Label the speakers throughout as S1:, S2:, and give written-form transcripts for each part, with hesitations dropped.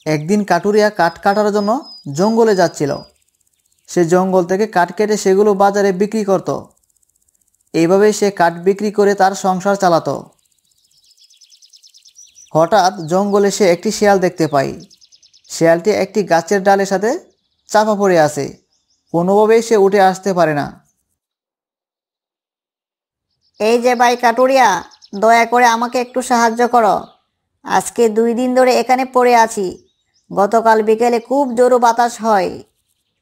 S1: একদিন কাটুরিয়া কাঠ কাটার জন্য জঙ্গলে যাচ্ছিল। সে জঙ্গল থেকে কাঠ কেটে সেগুলো বাজারে বিক্রি করত। এইভাবে সে কাঠ বিক্রি করে তার সংসার চালাতো। হঠাৎ জঙ্গলে সে একটি শেয়াল দেখতে পায়। শেয়ালটি একটি গাছের ডালের সাথে চাপা পড়ে আছে। কোনোভাবেই সে উঠে আসতে পারে না।
S2: এই যে ভাই কাটুরিয়া, দয়া করে আমাকে একটু সাহায্য করো। আজকে 2 দিন ধরে এখানে পড়ে আছি। গতকাল বিকেলে খুব জোরো বাতাস হয়,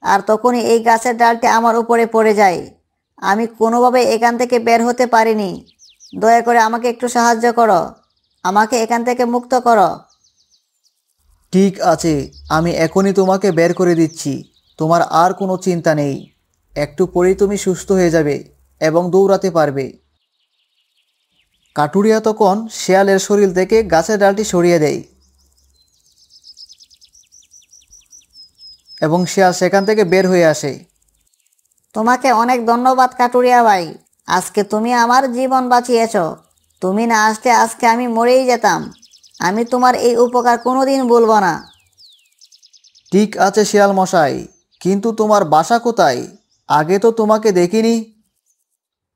S2: আর তখনই এই গাছের ডালটি আমার উপরে পড়ে যায়। আমি কোনোভাবে এখান থেকে বের হতে পারিনি। দয়া করে আমাকে একটু সাহায্য করো, আমাকে এখান থেকে মুক্ত করো।
S1: ঠিক আছে, আমি এখনই তোমাকে বের করে দিচ্ছি। তোমার আর কোনো চিন্তা নেই। একটু পরেই তুমি সুস্থ হয়ে যাবে এবং দৌড়াতে পারবে। কাটুরিয়া তখন শেয়ালের শরীর থেকে গাছের ডালটি সরিয়ে দেয় এবং শেয়াল সেখান থেকে বের হয়ে আসে।
S2: তোমাকে অনেক ধন্যবাদ কাটুরিয়া ভাই। আজকে তুমি আমার জীবন বাঁচিয়েছ। তুমি না আসলে আজকে আমি মরেই যেতাম। আমি তোমার এই উপকার কোনোদিন ভুলব না।
S1: ঠিক আছে শিয়াল মশাই, কিন্তু তোমার বাসা কোথায়? আগে তো তোমাকে দেখিনি।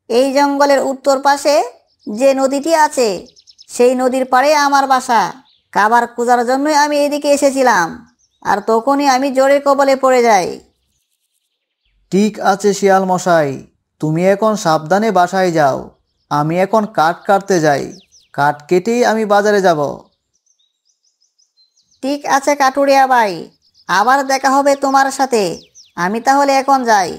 S2: এই জঙ্গলের উত্তর পাশে যে নদীটি আছে, সেই নদীর পাড়ে আমার বাসা। খাবার খোঁজার জন্যই আমি এদিকে এসেছিলাম, আর তখনই আমি জোরে কবলে পড়ে যাই।
S1: ঠিক আছে শিয়াল মশাই, তুমি এখন সাবধানে বাসায় যাও। আমি এখন কাঠ কাটতে যাই। কাঠ কেটেই আমি বাজারে যাব।
S2: ঠিক আছে কাটুরিয়া ভাই, আবার দেখা হবে তোমার সাথে। আমি তাহলে এখন যাই।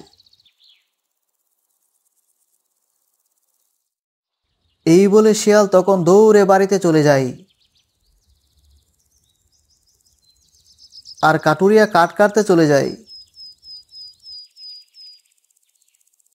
S1: এই বলে শিয়াল তখন দৌড়ে বাড়িতে চলে যায়। আর কাটুরিয়া কাঠ কাটতে চলে যায়।